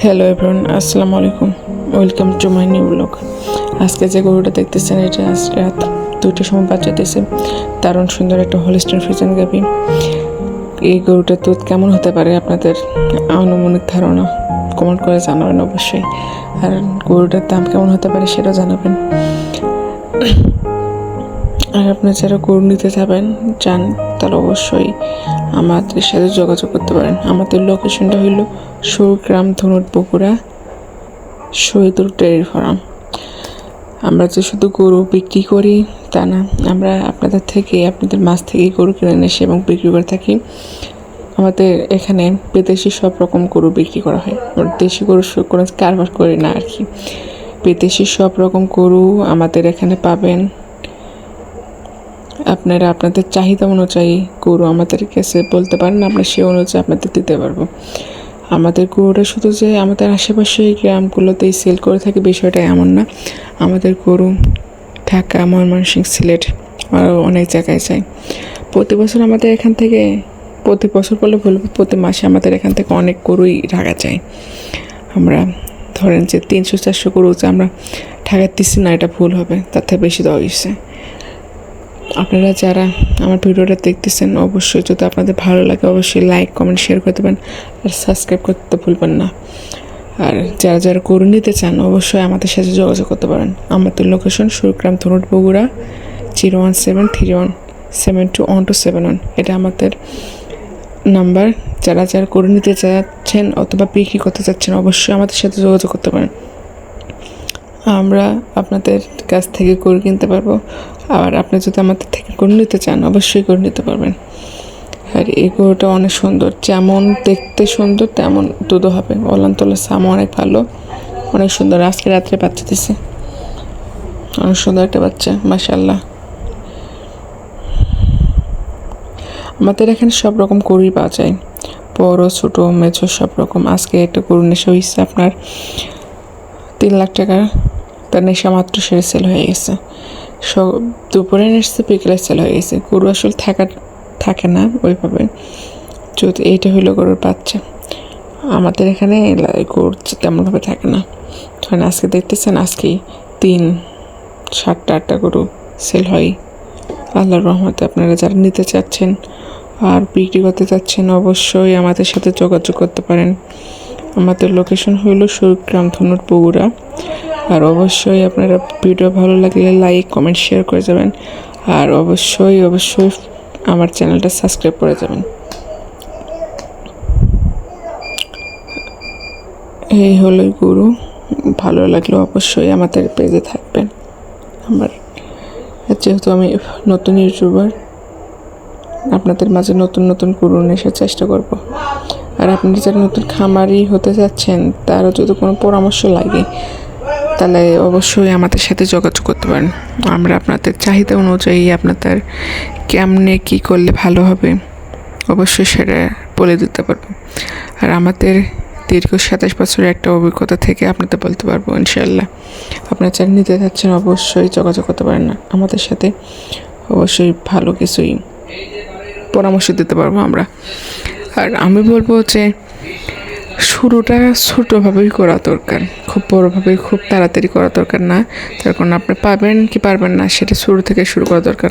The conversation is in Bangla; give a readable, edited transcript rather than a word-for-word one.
হ্যালো এভরিওয়ান, আসসালামু আলাইকুম। Welcome to my new blog. আজকে যে গরুটা দেখতেছেন, এটা আজকে রাত 2টার সময় বাচ্চা দিয়েছে। দারুণ সুন্দর একটা হলিস্টাইন ফ্রিজিয়ান গাভী। এই গরুটার দুধ কেমন হতে পারে আপনাদের আনুমানিক ধারণা কমেন্ট করে জানাবেন অবশ্যই। আর গরুটার দাম কেমন হতে পারে সেটাও জানাবেন। আর আপনি যারা গরু নিতে চান তাহলে অবশ্যই আমাদের সাথে যোগাযোগ করতে পারেন। আমাদের লোকেশনটা হইল সুরগ্রাম, ধনুট, বগুড়া, শহীদুর ডেয়ারি ফার্ম। আমরা যে শুধু গরু বিক্রি করি তা না, আমরা আপনাদের মাছ থেকে গরু কিনে এসে এবং বিক্রি করে থাকি। আমাদের এখানে বিদেশি সব রকম গরু বিক্রি করা হয়। আমরা দেশি গরু কোনো কারবার করি না আর কি। বিদেশি সব রকম গরু আমাদের এখানে পাবেন। আপনারা আপনাদের চাহিদা অনুযায়ী গরু আমাদের কাছে বলতে পারেন, আমরা সেই অনুযায়ী আপনাদের দিতে পারবো। আমাদের গরুটা শুধু যে আমাদের আশেপাশে গ্রামগুলোতেই সেল করে থাকে বিষয়টা এমন না। আমাদের গরু ঢাকা, ময়মনসিংহ, সিলেট আরও অনেক জায়গায় যায়। প্রতি বছর আমাদের এখান থেকে, প্রতি বছর বলে বলবো, প্রতি মাসে আমাদের এখান থেকে অনেক গরুই ঢাকা যায়। আমরা ধরেন যে 300-400 গরু যে আমরা ঢাকা দিচ্ছি না, এটা ভুল হবে, তার থেকে বেশি দেওয়া হয়েছে। আপনারা যারা আমার ভিডিওটা দেখতেছেন, অবশ্যই যদি আপনাদের ভালো লাগে অবশ্যই লাইক, কমেন্ট, শেয়ার করে দেবেন। আর সাবস্ক্রাইব করতে ভুলবেন না। আর যারা গরু নিতে চান অবশ্যই আমাদের সাথে যোগাযোগ করতে পারেন। আমাদের লোকেশন সুরগ্রাম, ধনুট, বগুড়া 01731721271। এটা আমাদের নাম্বার। যারা গরু নিতে চাচ্ছেন অথবা বিক্রি করতে চাচ্ছেন অবশ্যই আমাদের সাথে যোগাযোগ করতে পারেন। আমরা আপনাদের কাছ থেকে গরু কিনতে পারবো। আর আপনি যদি আমাদের থেকে গরু নিতে চান অবশ্যই গরু নিতে পারবেন। আর এই গরুটা অনেক সুন্দর, যেমন দেখতে সুন্দর তেমন দুধও হবে। ওলানতলা সামও অনেক ভালো, অনেক সুন্দর। আজকে রাত্রে বাচ্চা দিছে, অনেক সুন্দর একটা বাচ্চা, মাশাআল্লাহ। আমাদের এখানে সব রকম গরুই পাওয়া যায়, বড়, ছোটো, মেছো, সব রকম। আজকে একটা গরু নেশা হয়েছে আপনার 3 লাখ টাকা। তার নেশা মাত্র সেরে সেল হয়ে গেছে। সব দুপুরে এসছে, বিকেলে সেল হয়ে গেছে। গরু আসলে থাকে না ওইভাবে। যদি এইটা হইলো গরুর বাচ্চা। আমাদের এখানে গরু তেমনভাবে থাকে না। ধরেন আজকে দেখতেছেন, আজকেই 7-8টা গরু সেল হয় আল্লাহর রহমতে। আপনারা যারা নিতে চাচ্ছেন আর বিক্রি করতে চাচ্ছেন অবশ্যই আমাদের সাথে যোগাযোগ করতে পারেন। আমাদের লোকেশন হইল সুরগ্রাম, ধনুট, বগুড়া। আর অবশ্যই আপনারা ভিডিও ভালো লাগলে লাইক, কমেন্ট, শেয়ার করে যাবেন। আর অবশ্যই আমার চ্যানেলটা সাবস্ক্রাইব করে যাবেন। এই হলো গরু। ভালো লাগলে অবশ্যই আমাদের পেজে থাকবেন। যেহেতু আমি নতুন ইউটিউবার, আপনাদের মাঝে নতুন গরু নেশার চেষ্টা করব। আর আপনারা যারা নতুন খামারি হতে যাচ্ছেন তারও যদি কোনো পরামর্শ লাগে তাহলে অবশ্যই আমাদের সাথে যোগাযোগ করতে পারেন। আমরা আপনাদের চাহিদা অনুযায়ী আপনাদের কেমনে কী করলে ভালো হবে অবশ্যই সেটা বলে দিতে পারবো। আর আমাদের দীর্ঘ 27 বছরের একটা অভিজ্ঞতা থেকে আপনাদের বলতে পারবো ইনশাআল্লাহ। আপনারা যারা নিতে যাচ্ছেন অবশ্যই যোগাযোগ করতে পারেন না আমাদের সাথে। অবশ্যই ভালো কিছুই পরামর্শ দিতে পারবো আমরা। আর আমি বলবো যে শুরুটা ছোটোভাবেই করা দরকার, খুব বড়োভাবে খুব তাড়াতাড়ি করা দরকার না। তার কারণ আপনি পাবেন কি পারবেন না সেটা শুরু থেকে শুরু করা দরকার।